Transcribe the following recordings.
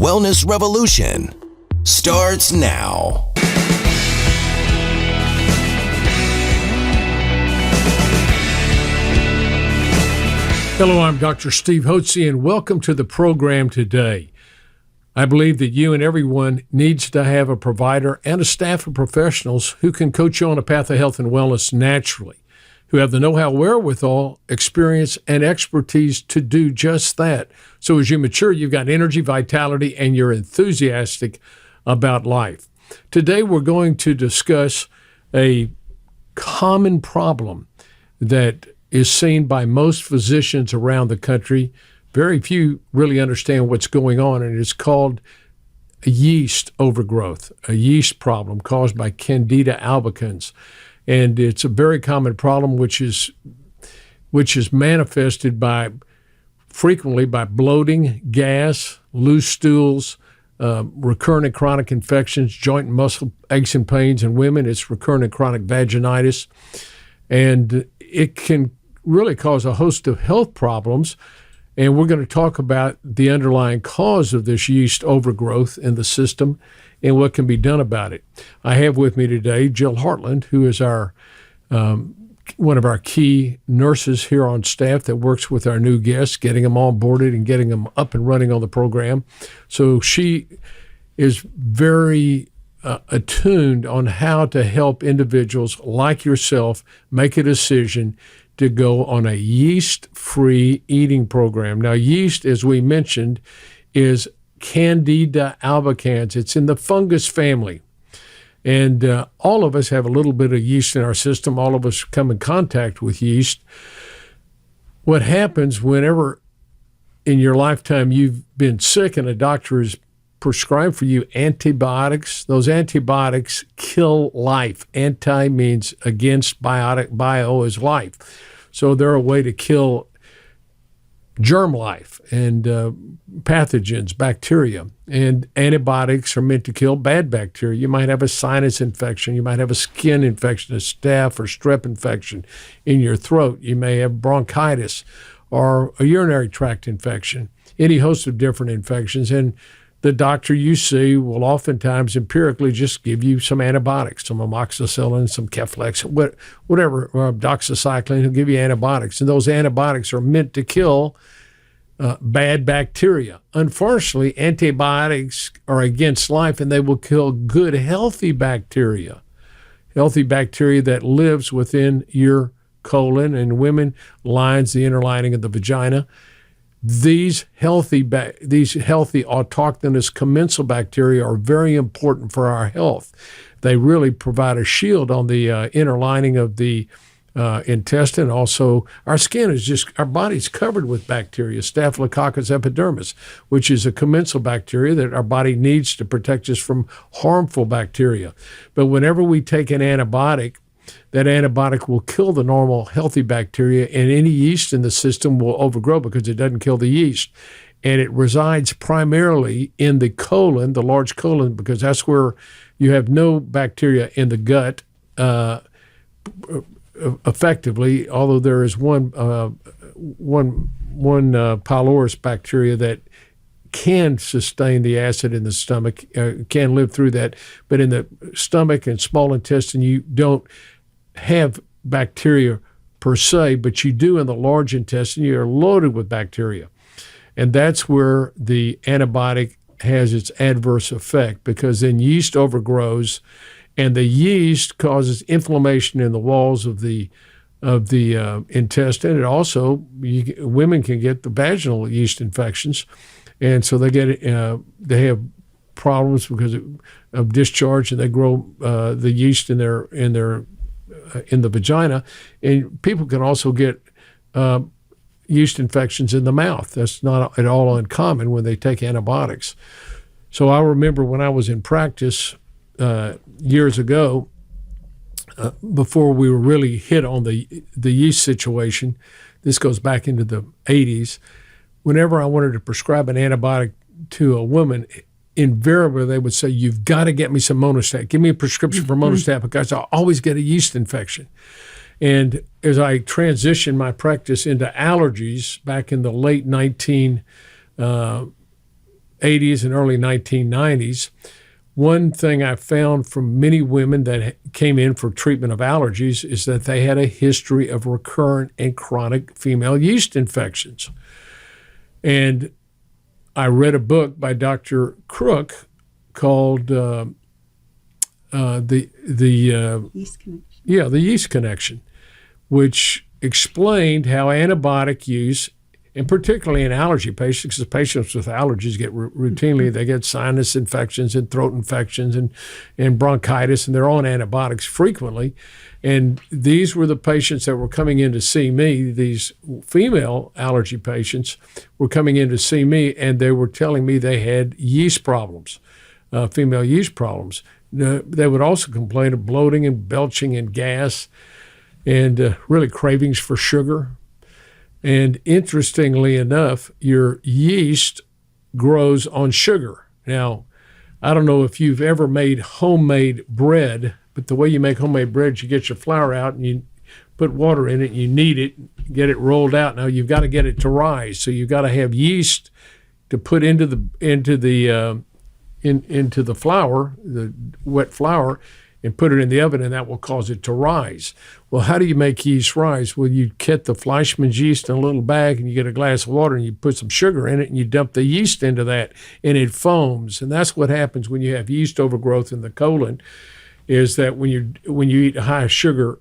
wellness revolution starts now. Hello, I'm Dr. Steve Hotze, and welcome to the program today. I believe that you and everyone needs to have a provider and a staff of professionals who can coach you on a path of health and wellness naturally, who have the know-how, wherewithal, experience, and expertise to do just that. So as you mature, you've got energy, vitality, and you're enthusiastic about life. Today, we're going to discuss a common problem that is seen by most physicians around the country. Very few really understand what's going on, and it's called yeast overgrowth, a yeast problem caused by Candida albicans. And it's a very common problem which is manifested frequently by bloating, gas, loose stools, recurrent and chronic infections, joint and muscle aches and pains. In women, it's recurrent and chronic vaginitis. And it can really cause a host of health problems. And we're going to talk about the underlying cause of this yeast overgrowth in the system and what can be done about it. I have with me today Jill Hartland, who is our one of our key nurses here on staff that works with our new guests, getting them onboarded and getting them up and running on the program. So she is very attuned on how to help individuals like yourself make a decision to go on a yeast-free eating program. Now, yeast, as we mentioned, is Candida albicans. It's in the fungus family. And all of us have a little bit of yeast in our system. All of us come in contact with yeast. What happens whenever in your lifetime you've been sick and a doctor has prescribed for you antibiotics, those antibiotics kill life. Anti means against, bio is life. So they're a way to kill germ life and pathogens, bacteria. And antibiotics are meant to kill bad bacteria. You might have a sinus infection. You might have a skin infection, a staph or strep infection in your throat. You may have bronchitis or a urinary tract infection, any host of different infections. And the doctor you see will oftentimes empirically just give you some antibiotics, some amoxicillin, some Keflex, whatever, doxycycline. He'll give you antibiotics. And those antibiotics are meant to kill bad bacteria. Unfortunately, antibiotics are against life, and they will kill good, healthy bacteria that lives within your colon, and women lines the inner lining of the vagina. These healthy autochthonous commensal bacteria are very important for our health. They really provide a shield on the inner lining of the intestine. Also, our body's covered with bacteria, Staphylococcus epidermis, which is a commensal bacteria that our body needs to protect us from harmful bacteria. But whenever we take an antibiotic, that antibiotic will kill the normal healthy bacteria, and any yeast in the system will overgrow because it doesn't kill the yeast. And it resides primarily in the colon, the large colon, because that's where you have no bacteria in the gut effectively, although there is one pylorus bacteria that can sustain the acid in the stomach, can live through that. But in the stomach and small intestine, you don't have bacteria per se, but you do in the large intestine. You're loaded with bacteria. And that's where the antibiotic has its adverse effect, because then yeast overgrows, and the yeast causes inflammation in the walls of the intestine. It also, women can get the vaginal yeast infections. And so they have problems because of discharge, and they grow the yeast in the vagina. And people can also get yeast infections in the mouth. That's not at all uncommon when they take antibiotics. So I remember when I was in practice years ago, before we were really hit on the yeast situation, this goes back into the 80s, whenever I wanted to prescribe an antibiotic to a woman, invariably they would say, "You've got to get me some Monostat. Give me a prescription for Monostat because I always get a yeast infection." And as I transitioned my practice into allergies back in the late 1980s 80s and early 1990s, one thing I found from many women that came in for treatment of allergies is that they had a history of recurrent and chronic female yeast infections. And I read a book by Dr. Crook called the Yeast Connection. Yeah, the Yeast Connection, which explained how antibiotic use, and particularly in allergy patients, because patients with allergies get routinely, they get sinus infections and throat infections and bronchitis, and they're on antibiotics frequently. And these were the patients that were coming in to see me. These female allergy patients were coming in to see me, and they were telling me they had yeast problems, female yeast problems. They would also complain of bloating and belching and gas and really cravings for sugar. And interestingly enough, your yeast grows on sugar. Now, I don't know if you've ever made homemade bread, but the way you make homemade bread is you get your flour out and you put water in it, and you knead it, get it rolled out. Now, you've got to get it to rise. So you've got to have yeast to put into the flour, the wet flour, and put it in the oven, and that will cause it to rise. Well, how do you make yeast rise? Well, you get the Fleischmann's yeast in a little bag, and you get a glass of water, and you put some sugar in it, and you dump the yeast into that, and it foams. And that's what happens when you have yeast overgrowth in the colon, is that when you eat a high sugar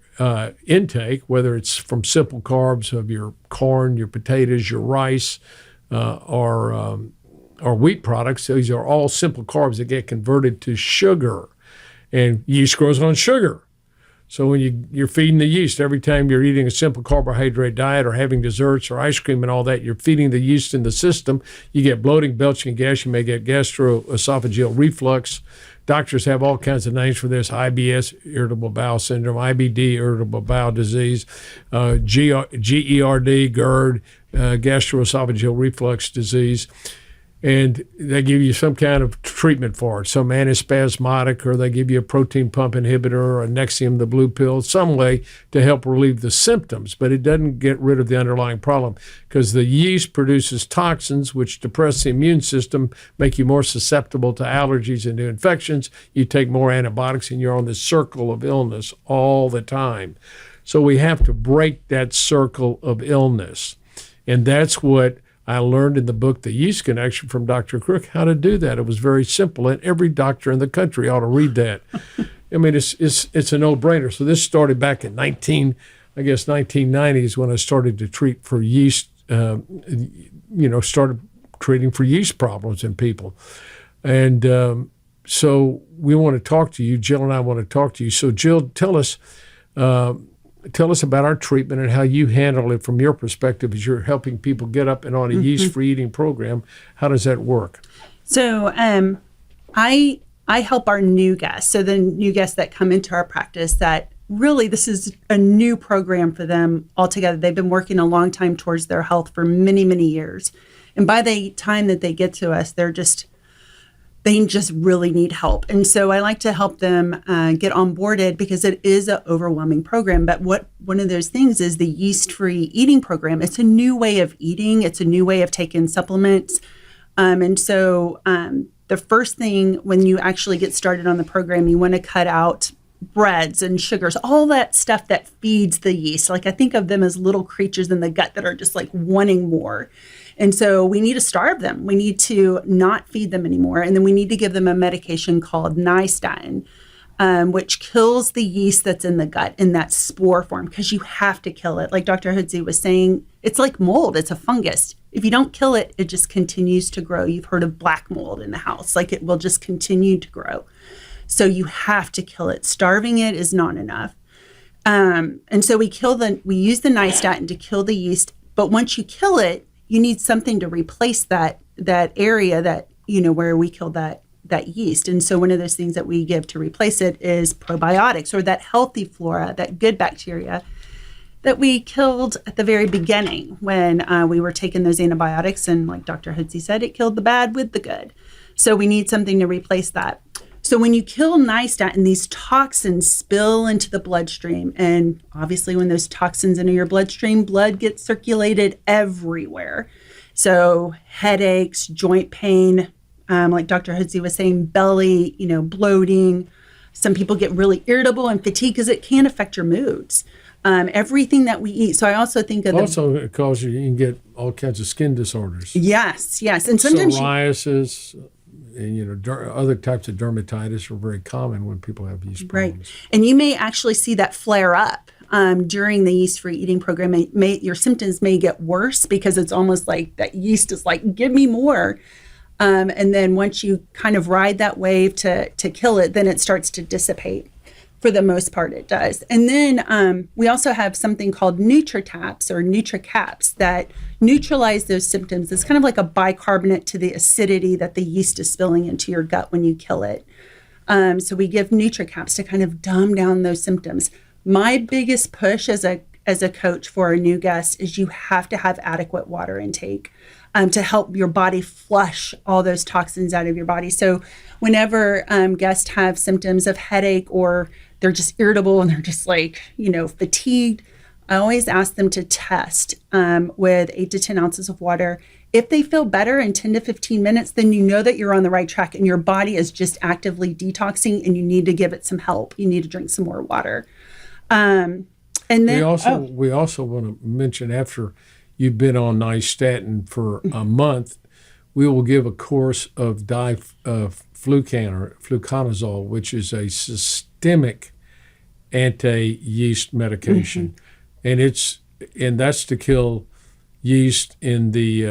intake, whether it's from simple carbs of your corn, your potatoes, your rice, or wheat products, these are all simple carbs that get converted to sugar. And yeast grows on sugar. So when you're feeding the yeast, every time you're eating a simple carbohydrate diet or having desserts or ice cream and all that, you're feeding the yeast in the system. You get bloating, belching, and gas. You may get gastroesophageal reflux. Doctors have all kinds of names for this: IBS, irritable bowel syndrome; IBD, irritable bowel disease; GERD, GERD, gastroesophageal reflux disease. And they give you some kind of treatment for it, some antispasmodic, or they give you a protein pump inhibitor or a Nexium, the blue pill, some way to help relieve the symptoms. But it doesn't get rid of the underlying problem, because the yeast produces toxins which depress the immune system, make you more susceptible to allergies and to infections. You take more antibiotics, and you're on this circle of illness all the time. So we have to break that circle of illness. And that's what I learned in the book, The Yeast Connection, from Dr. Crook, how to do that. It was very simple, and every doctor in the country ought to read that. I mean, it's a no-brainer. So this started back in 1990s when I started to treat for yeast, started treating for yeast problems in people. And so we want to talk to you. Jill and I want to talk to you. So Jill, tell us about our treatment and how you handle it from your perspective as you're helping people get up and on a yeast-free eating program. How does that work? So I help our new guests, so the new guests that come into our practice, that really this is a new program for them altogether. They've been working a long time towards their health for many, many years. And by the time that they get to us, they just really need help. And so I like to help them get onboarded, because it is an overwhelming program. But one of those things is the yeast-free eating program. It's a new way of eating. It's a new way of taking supplements. And so the first thing when you actually get started on the program, you want to cut out breads and sugars, all that stuff that feeds the yeast. Like, I think of them as little creatures in the gut that are just like wanting more. And so we need to starve them. We need to not feed them anymore. And then we need to give them a medication called nystatin, which kills the yeast that's in the gut in that spore form, because you have to kill it. Like Dr. Hotze was saying, it's like mold. It's a fungus. If you don't kill it, it just continues to grow. You've heard of black mold in the house. Like, it will just continue to grow. So you have to kill it. Starving it is not enough. And so we use the nystatin to kill the yeast. But once you kill it, you need something to replace that area that, where we killed that yeast. And so one of those things that we give to replace it is probiotics, or that healthy flora, that good bacteria that we killed at the very beginning when we were taking those antibiotics. And like Dr. Hotze said, it killed the bad with the good. So we need something to replace that. So when you kill nystatin, these toxins spill into the bloodstream. And obviously when those toxins enter your bloodstream, blood gets circulated everywhere. So headaches, joint pain, like Dr. Hotze was saying, belly, bloating. Some people get really irritable and fatigued because it can affect your moods. Everything that we eat. So I also think of it causes you can get all kinds of skin disorders. Yes, and sometimes psoriasis and other types of dermatitis are very common when people have yeast problems. Right, and you may actually see that flare up during the yeast-free eating program. Your symptoms may get worse because it's almost like that yeast is like, give me more. And then once you kind of ride that wave to kill it, then it starts to dissipate. For the most part, it does. And then we also have something called NutriTaps or NutriCaps that neutralize those symptoms. It's kind of like a bicarbonate to the acidity that the yeast is spilling into your gut when you kill it. So we give NutriCaps to kind of dumb down those symptoms. My biggest push as a coach for a new guest is you have to have adequate water intake to help your body flush all those toxins out of your body. So whenever guests have symptoms of headache or they're just irritable and they're just like, fatigued, I always ask them to test with 8 to 10 ounces of water. If they feel better in 10 to 15 minutes, then you know that you're on the right track and your body is just actively detoxing and you need to give it some help. You need to drink some more water. And then we also want to mention, after you've been on nystatin for a month, we will give a course of fluconazole, which is a systemic anti-yeast medication, and that's to kill yeast in the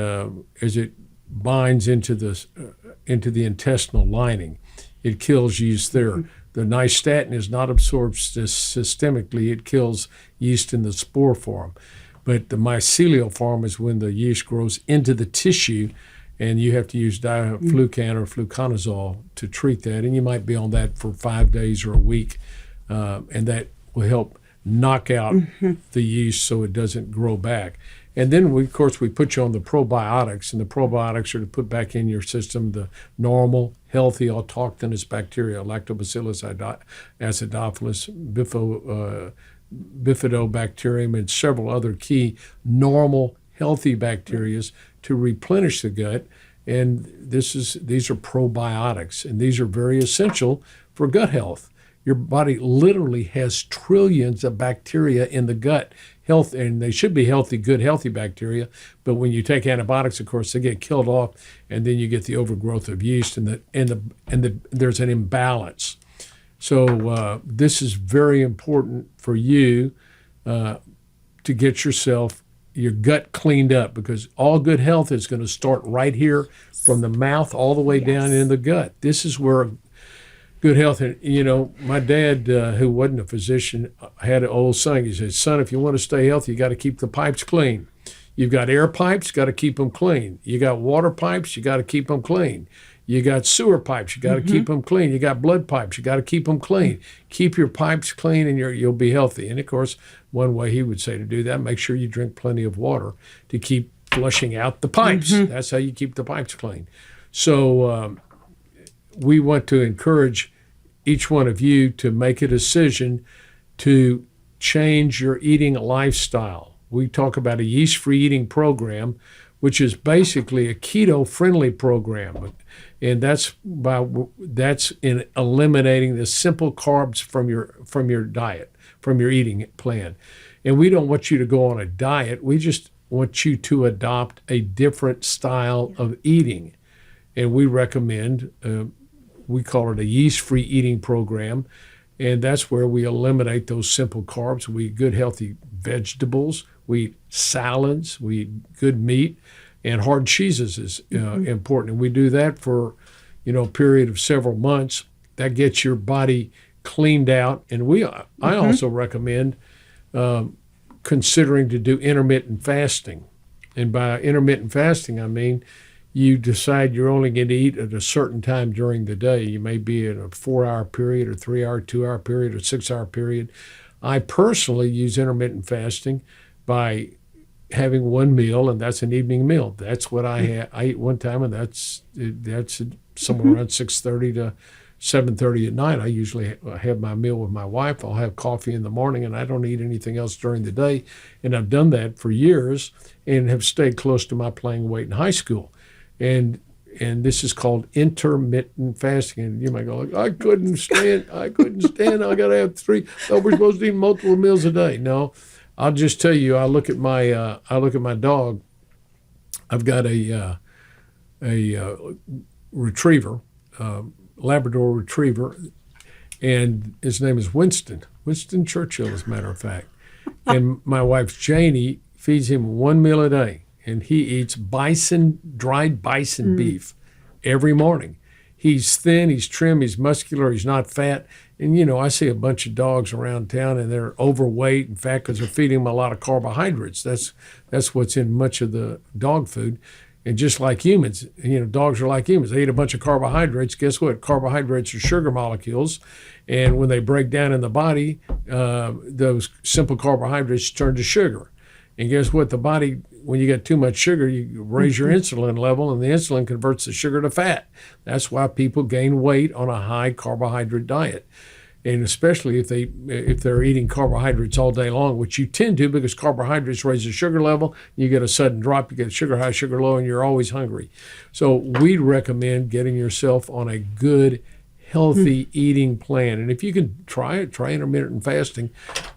as it binds into the intestinal lining. It kills yeast there. The nystatin is not absorbed systemically. It kills yeast in the spore form. But the mycelial form is when the yeast grows into the tissue, and you have to use diflucan or fluconazole to treat that. And you might be on that for 5 days or a week, and that will help knock out the yeast so it doesn't grow back. And then, we put you on the probiotics, and the probiotics are to put back in your system the normal, healthy, autochthonous bacteria, Lactobacillus acidophilus, bifidobacterium, and several other key normal, healthy bacteria to replenish the gut. And these are probiotics, and these are very essential for gut health. Your body literally has trillions of bacteria in the gut health, and they should be healthy, good, healthy bacteria. But when you take antibiotics, of course, they get killed off, and then you get the overgrowth of yeast, and there's an imbalance. So this is very important for you to get your gut cleaned up, because all good health is going to start right here from the mouth all the way down in the gut. This is where good health. And, my dad, who wasn't a physician, had an old saying. He said, son, if you want to stay healthy, you got to keep the pipes clean. You've got air pipes, got to keep them clean. You got water pipes, you got to keep them clean. You got sewer pipes, you got to keep them clean. You got blood pipes, you got to keep them clean. Keep your pipes clean and you'll be healthy. And, of course, one way he would say to do that, make sure you drink plenty of water to keep flushing out the pipes. That's how you keep the pipes clean. So we want to encourage each one of you to make a decision to change your eating lifestyle. We talk about a yeast-free eating program, which is basically a keto-friendly program, and that's in eliminating the simple carbs from your diet, from your eating plan. And we don't want you to go on a diet. We just want you to adopt a different style of eating, and we recommend. We call it a yeast-free eating program, and that's where we eliminate those simple carbs. We eat good, healthy vegetables. We eat salads. We eat good meat, and hard cheeses is important. And we do that for, a period of several months. That gets your body cleaned out. And I also recommend considering to do intermittent fasting. And by intermittent fasting, I mean you decide you're only going to eat at a certain time during the day. You may be in a 4-hour period or 3-hour, 2-hour period or 6-hour period. I personally use intermittent fasting by having one meal, and that's an evening meal. That's what I eat one time, and that's somewhere around 6:30 to 7:30 at night. I usually have my meal with my wife. I'll have coffee in the morning, and I don't eat anything else during the day. And I've done that for years and have stayed close to my playing weight in high school. And and this is called intermittent fasting. And you might go, like, I couldn't stand. I got to have three. Oh, we're supposed to eat multiple meals a day. No, I'll just tell you. I look at my dog. I've got a retriever, Labrador retriever, and his name is Winston Churchill, as a matter of fact. And my wife Janie feeds him one meal a day, and he eats dried bison beef every morning. He's thin, he's trim, he's muscular, he's not fat. And, I see a bunch of dogs around town, and they're overweight, in fact, because they're feeding them a lot of carbohydrates. That's what's in much of the dog food. And just like humans, dogs are like humans. They eat a bunch of carbohydrates. Guess what? Carbohydrates are sugar molecules. And when they break down in the body, those simple carbohydrates turn to sugar. And guess what? The body, when you get too much sugar, you raise your insulin level, and the insulin converts the sugar to fat. That's why people gain weight on a high carbohydrate diet. And especially if they're eating carbohydrates all day long, which you tend to, because carbohydrates raise the sugar level, you get a sudden drop, you get sugar high, sugar low, and you're always hungry. So we'd recommend getting yourself on a good, healthy eating plan. And if you can try intermittent fasting.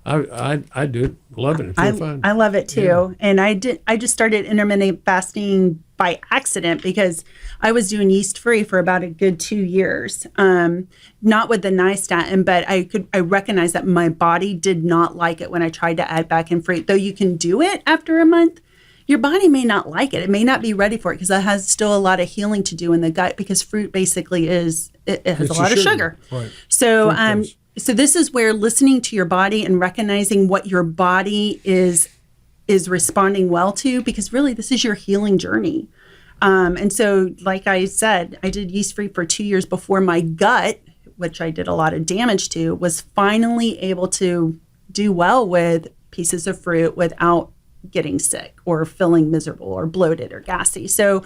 I do it, love it. It's fun. I love it too. Yeah. And I just started intermittent fasting by accident because I was doing Yeast-Free for about a good 2 years. Not with the nystatin, but I recognized that my body did not like it when I tried to add back in fruit. Though you can do it after a month, your body may not like it. It may not be ready for it because it has still a lot of healing to do in the gut, because fruit basically has a lot of sugar. Right. So so this is where listening to your body and recognizing what your body is responding well to, because really this is your healing journey. And so, like I said, I did Yeast-Free for 2 years before my gut, which I did a lot of damage to, was finally able to do well with pieces of fruit without getting sick or feeling miserable or bloated or gassy. So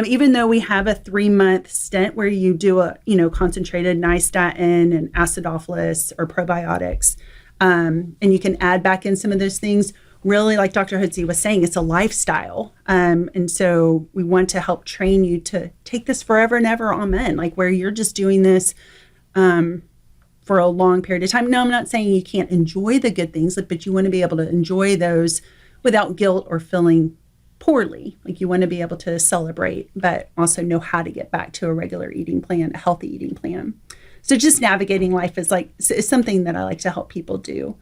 even though we have a 3-month stint where you do a concentrated nystatin and acidophilus or probiotics, and you can add back in some of those things, really, like Dr. Hotze was saying, it's a lifestyle. And so we want to help train you to take this forever and ever, amen, like where you're just doing this for a long period of time. No, I'm not saying you can't enjoy the good things, but you want to be able to enjoy those without guilt or feeling poorly. Like you want to be able to celebrate, but also know how to get back to a regular eating plan, a healthy eating plan. So just navigating life is something that I like to help people do.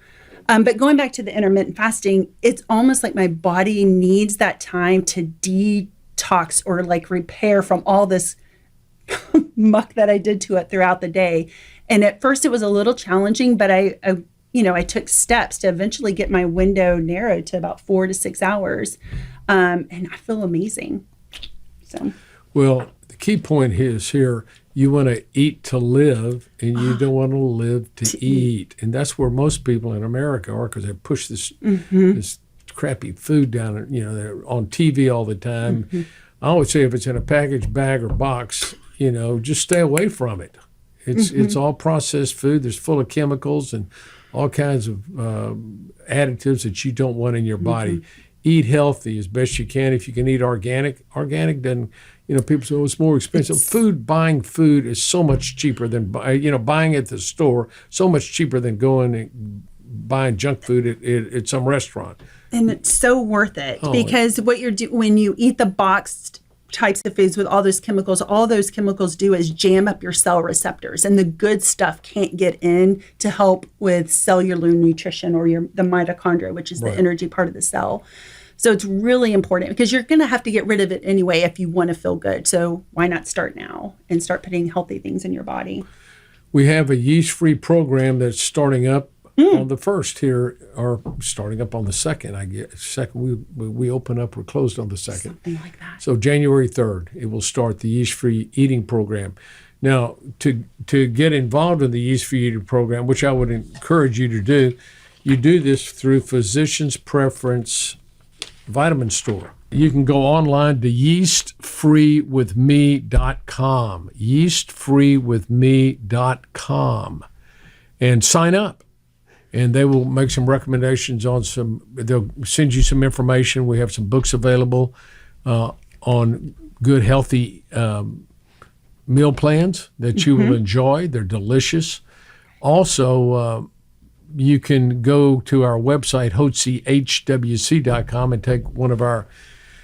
But going back to the intermittent fasting, it's almost like my body needs that time to detox or like repair from all this muck that I did to it throughout the day. And at first it was a little challenging, but I took steps to eventually get my window narrowed to about 4 to 6 hours. And I feel amazing. So, well, the key point is here, you want to eat to live, and you don't want to live to eat. And that's where most people in America are, because they push this crappy food down. They're on TV all the time. I always say if it's in a package, bag, or box, just stay away from it. It's all processed food. There's full of chemicals and all kinds of additives that you don't want in your body. Eat healthy as best you can. If you can eat organic doesn't. People say, it's more expensive. Buying food is so much cheaper than, buying at the store, so much cheaper than going and buying junk food at some restaurant. And it's so worth it because what you're doing when you eat the boxed types of foods with all those chemicals do is jam up your cell receptors, and the good stuff can't get in to help with cellular nutrition or the mitochondria, which is the energy part of the cell. So it's really important because you're going to have to get rid of it anyway if you want to feel good. So why not start now and start putting healthy things in your body? We have a yeast-free program that's starting up on the 1st here, or starting up on the 2nd, I guess. Second, we open up, we're closed on the 2nd. Something like that. So January 3rd, it will start the yeast-free eating program. Now, to get involved in the yeast-free eating program, which I would encourage you to do, you do this through Physician's Preference Vitamin Store. You can go online to yeastfreewithme.com, yeastfreewithme.com, and sign up. And they will make some recommendations they'll send you some information. We have some books available on good, healthy meal plans that you will enjoy. They're delicious. Also, you can go to our website, hotzehwc.com, and take one of our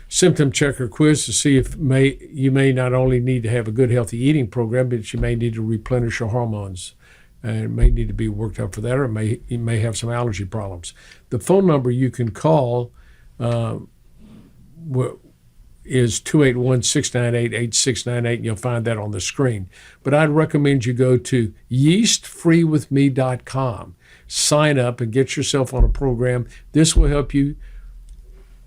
symptom checker quiz to see if you may not only need to have a good, healthy eating program, but you may need to replenish your hormones. And it may need to be worked up for that, or you may have some allergy problems. The phone number you can call is 281-698-8698, and you'll find that on the screen. But I'd recommend you go to yeastfreewithme.com, sign up, and get yourself on a program. This will help you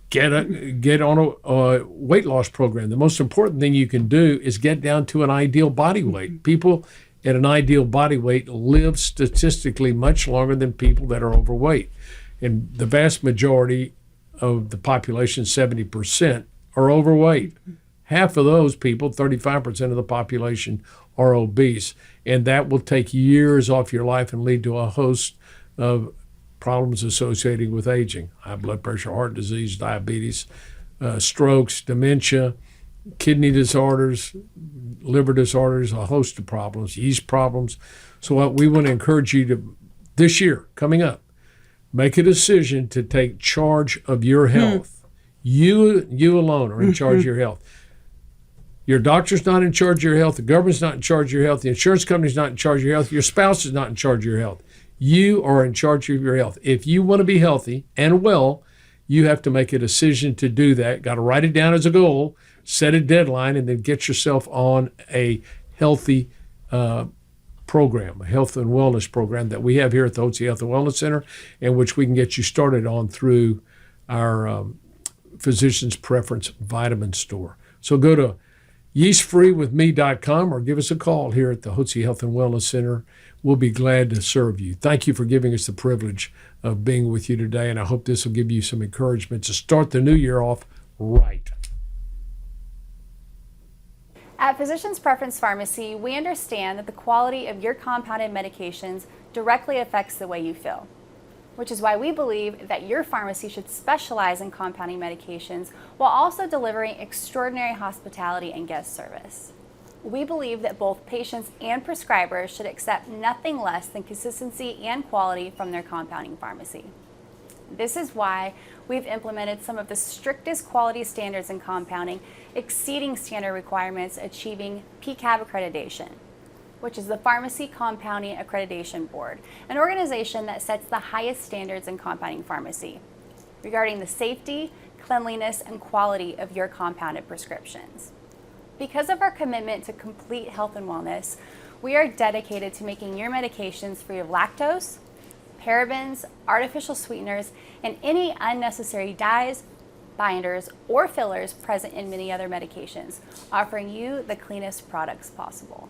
get on a weight loss program. The most important thing you can do is get down to an ideal body weight. People at an ideal body weight live statistically much longer than people that are overweight. And the vast majority of the population, 70%, are overweight. Half of those people, 35% of the population, are obese. And that will take years off your life and lead to a host of problems associated with aging: high blood pressure, heart disease, diabetes, strokes, dementia, kidney disorders, liver disorders, a host of problems, yeast problems. So we want to encourage you to, this year, coming up, make a decision to take charge of your health. You alone are in charge of your health. Your doctor's not in charge of your health. The government's not in charge of your health. The insurance company's not in charge of your health. Your spouse is not in charge of your health. You are in charge of your health. If you want to be healthy and well, you have to make a decision to do that. Got to write it down as a goal, set a deadline, and then get yourself on a healthy program, a health and wellness program that we have here at the Hotze Health and Wellness Center, and which we can get you started on through our Physician's Preference Vitamin Store. So go to yeastfreewithme.com or give us a call here at the Hotze Health and Wellness Center. We'll be glad to serve you. Thank you for giving us the privilege of being with you today, and I hope this will give you some encouragement to start the new year off right. At Physician's Preference Pharmacy, we understand that the quality of your compounded medications directly affects the way you feel, which is why we believe that your pharmacy should specialize in compounding medications while also delivering extraordinary hospitality and guest service. We believe that both patients and prescribers should accept nothing less than consistency and quality from their compounding pharmacy. This is why we've implemented some of the strictest quality standards in compounding, exceeding standard requirements, achieving PCAB accreditation, which is the Pharmacy Compounding Accreditation Board, an organization that sets the highest standards in compounding pharmacy regarding the safety, cleanliness, and quality of your compounded prescriptions. Because of our commitment to complete health and wellness, we are dedicated to making your medications free of lactose, parabens, artificial sweeteners, and any unnecessary dyes, binders, or fillers present in many other medications, offering you the cleanest products possible.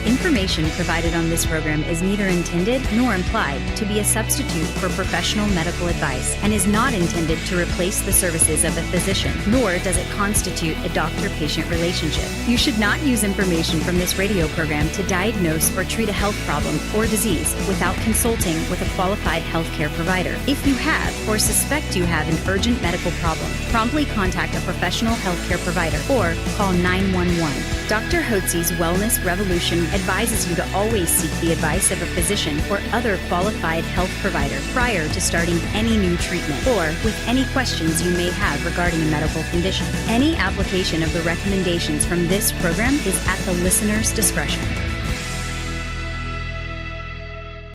Information provided on this program is neither intended nor implied to be a substitute for professional medical advice and is not intended to replace the services of a physician, nor does it constitute a doctor-patient relationship. You should not use information from this radio program to diagnose or treat a health problem or disease without consulting with a qualified healthcare provider. If you have or suspect you have an urgent medical problem, promptly contact a professional healthcare provider or call 911. Dr. Hotze's Wellness Revolution advises you to always seek the advice of a physician or other qualified health provider prior to starting any new treatment or with any questions you may have regarding a medical condition. Any application of the recommendations from this program is at the listener's discretion.